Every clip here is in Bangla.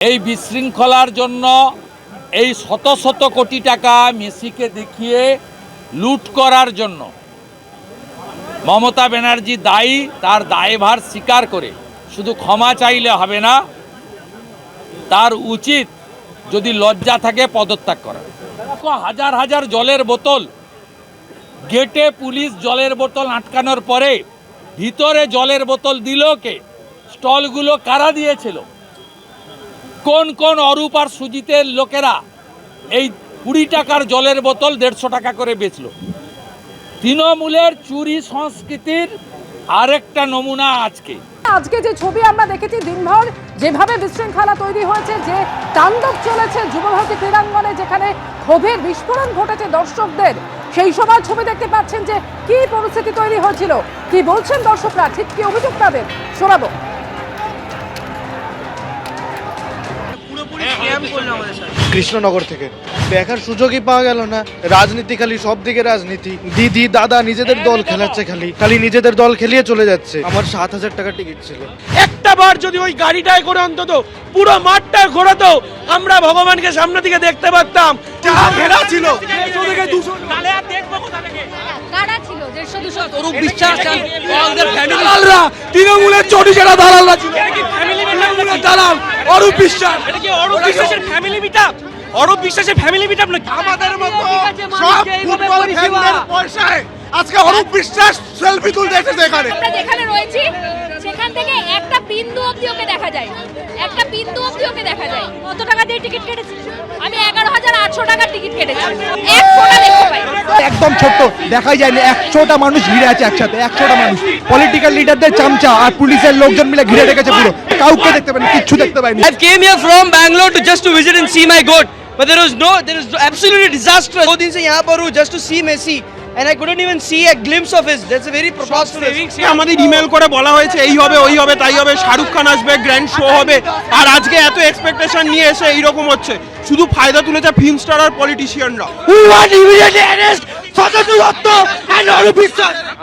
এই বিশৃঙ্খলার জন্য এই শত শত কোটি টাকা মেসিকে দেখিয়ে লুট করার জন্য মমতা ব্যানার্জি দায়ী। তার দায়ভার স্বীকার করে শুধু ক্ষমা চাইলে হবে না, তার উচিত যদি লজ্জা থাকে পদত্যাগ করা। হাজার হাজার জলের বোতল, গেটে পুলিশ জলের বোতল আটকানোর পরে ভিতরে জলের বোতল দিল কে? স্টলগুলো কারা দিয়েছিল? কোন কোন অরূপ আর সুজিতের লোকেরা এই 20 টাকার জলের বোতল 150 টাকা করে বেচল? তৃণমূলের চুরি সংস্কৃতির আরেকটা নমুনা আজকে যে ছবি আমরা দেখেছি, দিনভর যেভাবে বিশৃঙ্খলা তৈরি হয়েছে, যে তাণ্ডব চলেছে যুবভারতী ক্রীড়াঙ্গনে, যেখানে ক্ষোভের বিস্ফোরণ ঘটেছে দর্শকদের, সেই সময় ছবি দেখতে পাচ্ছেন যে কি পরিস্থিতি তৈরি হয়েছিল, কি বলছেন দর্শকরা, ঠিক কি অভিযোগ তাদের শোনাবো। কৃষ্ণনগর থেকে দেখার সুযোগই পাওয়া গেল না। রাজনীতি, খালি সব দিকে রাজনীতি। দিদি দাদা নিজেদের দল খেলাচ্ছে, খালি নিজেদের দল খেলিয়ে চলে যাচ্ছে। আমার 7,000 টাকা টিকিট ছিল। একটা বার যদি ওই গাড়িটায় করে অন্তত পুরো মাঠটা ঘোরাতো, আমরা ভগবানকে সামনে থেকে দেখতে পারতাম। যা ঘেরা ছিল তৃণমূলের চটি চেরা দালালরা ছিল। দালাল অরূপ বিশ্বাস, অরূপ বিশ্বাসের ফ্যামিলি মিটআপ, অরূপ বিশ্বাসের ফ্যামিলি মিটআপ না আমাদের মতো সব ফুটবল ফ্যানদের পয়সায় আজকে অরূপ বিশ্বাস সেলফি তুলতে এসেছে এখানে। আমরা যেখানে রয়েছি সেখান থেকে একটা বিন্দু অবধি ওকে দেখা যায়, একটা বিন্দু অবধি ওকে দেখা যায়। কত টাকা দিয়ে টিকিট কেটেছি? আমি 11,800 টাকার টিকিট কেটেছি। এক ফোঁটা দেখতে পাই একদম ছোট্ট, দেখাই যায়নি। 100টা মানুষ ঘিরে আছে একসাথে, 100টা মানুষ। পলিটিক্যাল লিডারদের চামচা আর পুলিশের লোকজন মিলে ঘিরে রেখেছে পুরো। কাউকে দেখতে পাইনি, কিচ্ছু দেখতে পাইনি। I came here from Bangalore to just to visit and see my goat, but there is absolutely disastrous. 2 दिन से यहाँ पर हूँ just to see Messi, and I couldn't even see a glimpse of his. That's a very preposterous. আমাদের ইমেল করে বলা হয়েছে এই হবে ওই হবে তাই হবে, শাহরুখ খান আসবে, গ্র্যান্ড শো হবে, আর আজকে এত এক্সপেকটেশন নিয়ে এসে এইরকম হচ্ছে। শুধু ফায়দা তুলেছে ফিল্ম স্টার আর পলিটিশিয়ানরা।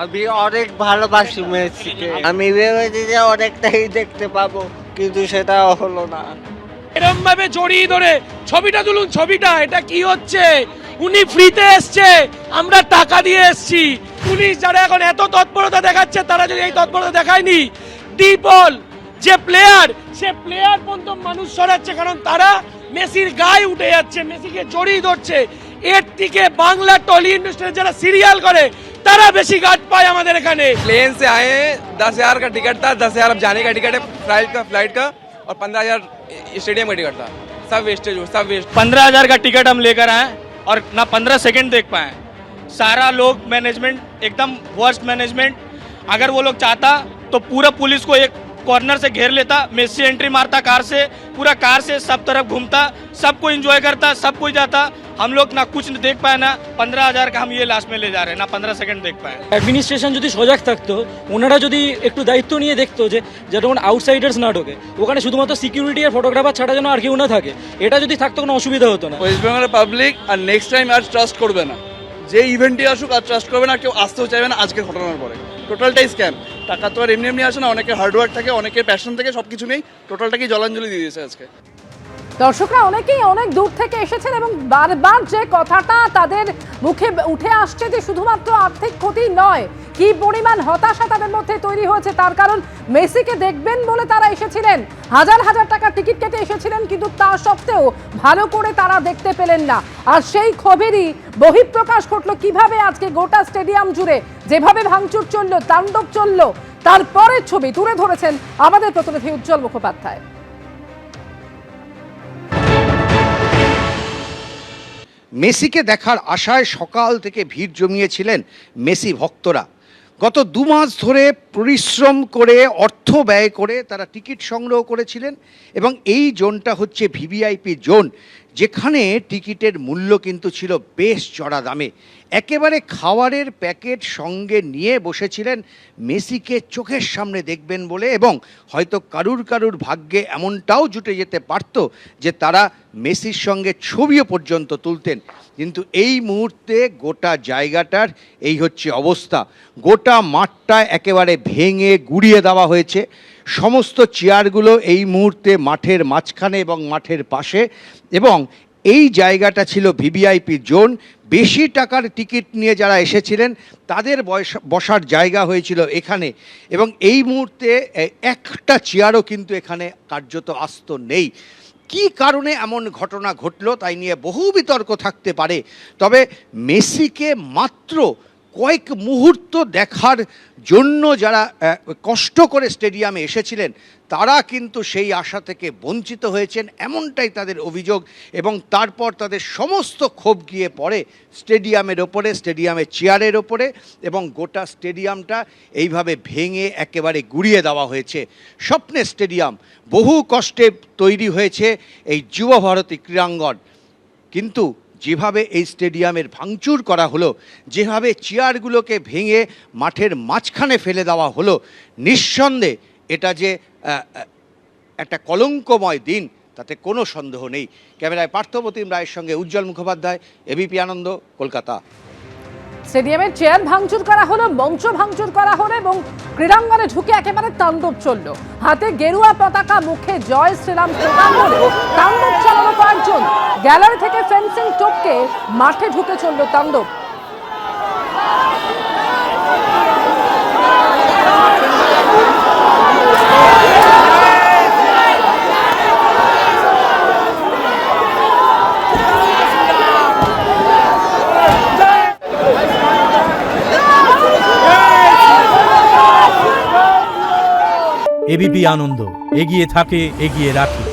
আমি অনেক ভালোবাসি মেসিকে। আমি ভেবেছি যে অনেকটাই দেখতে পাবো, কিন্তু সেটা হলো না। এরকম ভাবে জড়িয়ে ধরে ছবিটা তুলুন, ছবিটা এটা কি হচ্ছে? উনি ফ্রিতে এসছে, আমরা টাকা দিয়ে এসছি। পুলিশ যারা এখন এত তৎপরতা দেখাচ্ছে, তারা যদি এই তৎপরতা দেখায়নি, ডিপল যে প্লেয়ার, সে প্লেয়ার পর্যন্ত মানুষ সরাচ্ছে, কারণ তারা মেসির গায়ে উঠে যাচ্ছে, মেসিকে জড়িয়ে ধরছে। এর থেকে বাংলা টলি ইন্ডাস্ট্রির যারা সিরিয়াল করে তারা বেশি গার্ড পায় আমাদের এখানে। प्लेन से आए हैं, 10,000 का टिकट था, 10,000 अब जाने का टिकट है, फ्लाइट का और 15,000 स्टेडियम का टिकट था। सब वेस्टेज हो, सब वेस्ट। 15,000 का टिकट हम लेकर आए और ना 15 सेकंड देख पाए। सारा लोग मैनेजमेंट एकदम वर्स्ट मैनेजमेंट। अगर वो लोग चाहता तो पूरा पुलिस को एक कॉर्नर से घेर लेता, मेसी एंट्री मारता कार से, पूरा कार से सब तरफ घूमता, सबको एंजॉय करता, सब कोई जाता। हम लोग ना कुछ देख पाए, ना 15,000 का हम ये लास्ट में ले जा रहे हैं, ना 15 सेकंड देख पाए। অ্যাডমিনিস্ট্রেশন যদি সজাগ থাকতো, ওনারা যদি একটু দায়িত্ব নিয়ে দেখতো যে যখন আউটসাইডার্স না ঢোকে, ওখানে শুধুমাত্র সিকিউরিটি আর ফটোগ্রাফার ছাড়া যেন আর কেউ না থাকে, এটা যদি থাকতো কোনো অসুবিধা হতো না। ওয়েস্ট বেঙ্গলের পাবলিক আর নেক্সট টাইম আর ট্রাস্ট করবে না, যে ইভেন্টে আসুক আর ট্রাস্ট করবে না, কেউ আসতেও চাইবে না। আজকের ঘটনার পরে টোটালটাই স্ক্যাম। টাকা তো আর এমনি এমনি আসে না, অনেকের হার্ডওয়ার্ক থাকে, অনেকের প্যাশন থাকে, সবকিছু নেই। টোটালটাকেই জলাঞ্জলি দিয়ে দিয়েছে আজকে। দর্শকরা অনেকেই অনেক দূর থেকে এসেছেন এবং বারবার যে কথাটা তাদের মুখে উঠে আসছে যে শুধুমাত্র আর্থিক ক্ষতি নয়, কি পরিমাণ হতাশা তাদের মধ্যে তৈরি হয়েছে। তার কারণ মেসিকে দেখবেন বলে তারা এসেছিলেন, হাজার হাজার টাকার টিকিট কেটে এসেছিলেন, কিন্তু তা সত্ত্বেও ভালো করে তারা দেখতে পেলেন না। আর সেই ক্ষোভেরই বহিঃপ্রকাশ ঘটল কিভাবে আজকে গোটা স্টেডিয়াম জুড়ে যেভাবে ভাঙচুর চলল, তাণ্ডব চলল, তারপরের ছবি তুলে ধরেছেন আমাদের প্রতিনিধি উজ্জ্বল মুখোপাধ্যায়। মেসিকে দেখার আশায় সকাল থেকে ভিড় জমিয়েছিলেন মেসি ভক্তরা। গত 2 মাস ধরে পরিশ্রম করে অর্থ ব্যয় করে তারা টিকিট সংগ্রহ করেছিলেন, এবং এই জোনটা হচ্ছে ভিভিআইপি জোন, যেখানে টিকিটের মূল্য কিন্তু ছিল বেশ চড়া দামে। একেবারে খাবারের প্যাকেট সঙ্গে নিয়ে বসেছিলেন মেসিকে চোখের সামনে দেখবেন বলে, এবং হয়তো কারুর ভাগ্যে এমনটাও জুটে যেতে পারত যে তারা মেসির সঙ্গে ছবিও পর্যন্ত তুলতেন। কিন্তু এই মুহূর্তে গোটা জায়গাটার এই হচ্ছে অবস্থা। গোটা মাঠটা একেবারে ভেঙে গুড়িয়ে দেওয়া হয়েছে। সমস্ত চেয়ারগুলো এই মুহূর্তে মাঠের মাঝখানে এবং মাঠের পাশে, এবং এই জায়গাটা ছিল ভিভিআইপি জোন। বেশি টাকার টিকিট নিয়ে যারা এসেছিলেন তাদের বসার জায়গা হয়েছিল এখানে, এবং এই মুহূর্তে একটা চেয়ারও কিন্তু এখানে কার্যত আস্ত নেই। কি কারণে এমন ঘটনা ঘটলো তাই নিয়ে বহু বিতর্ক থাকতে পারে, তবে মেসিকে মাত্র কয়েক মুহূর্ত দেখার জন্য যারা কষ্ট করে স্টেডিয়ামে এসেছিলেন তারা কিন্তু সেই আশা থেকে বঞ্চিত হয়েছেন, এমনটাই তাদের অভিযোগ। এবং তারপর তাদের সমস্ত ক্ষোভ গিয়ে পড়ে স্টেডিয়ামের ওপরে, স্টেডিয়ামের চেয়ারের ওপরে, এবং গোটা স্টেডিয়ামটা এইভাবে ভেঙে একেবারে গুড়িয়ে দেওয়া হয়েছে। স্বপ্নের স্টেডিয়াম, বহু কষ্টে তৈরি হয়েছে এই যুব ভারতী ক্রীড়াঙ্গন, কিন্তু যেভাবে এই স্টেডিয়ামের ভাঙচুর করা হলো, যেভাবে চেয়ারগুলোকে ভেঙে মাঠের মাঝখানে ফেলে দেওয়া হলো, নিঃসন্দেহে এটা যে একটা কলঙ্কময় দিন তাতে কোনো সন্দেহ নেই। ক্যামেরায় পার্থপ্রতিম রায়ের সঙ্গে উজ্জ্বল মুখোপাধ্যায়, এবিপি আনন্দ, কলকাতা। স্টেডিয়ামের চেয়ার ভাঙচুর করা হলো, মঞ্চ ভাঙচুর করা হলো এবং ক্রীড়াঙ্গনে ঢুকে একেবারে তাণ্ডব চলল। হাতে গেরুয়া পতাকা, মুখে জয় শ্রীরাম স্লোগান বলে তাণ্ডব চালানো কয়েকজন। গ্যালারি থেকে ফেন্সিং টপকে মাঠে ঢুকে চলল তাণ্ডব। এবিপি আনন্দ, এগিয়ে থাকে, এগিয়ে রাখে।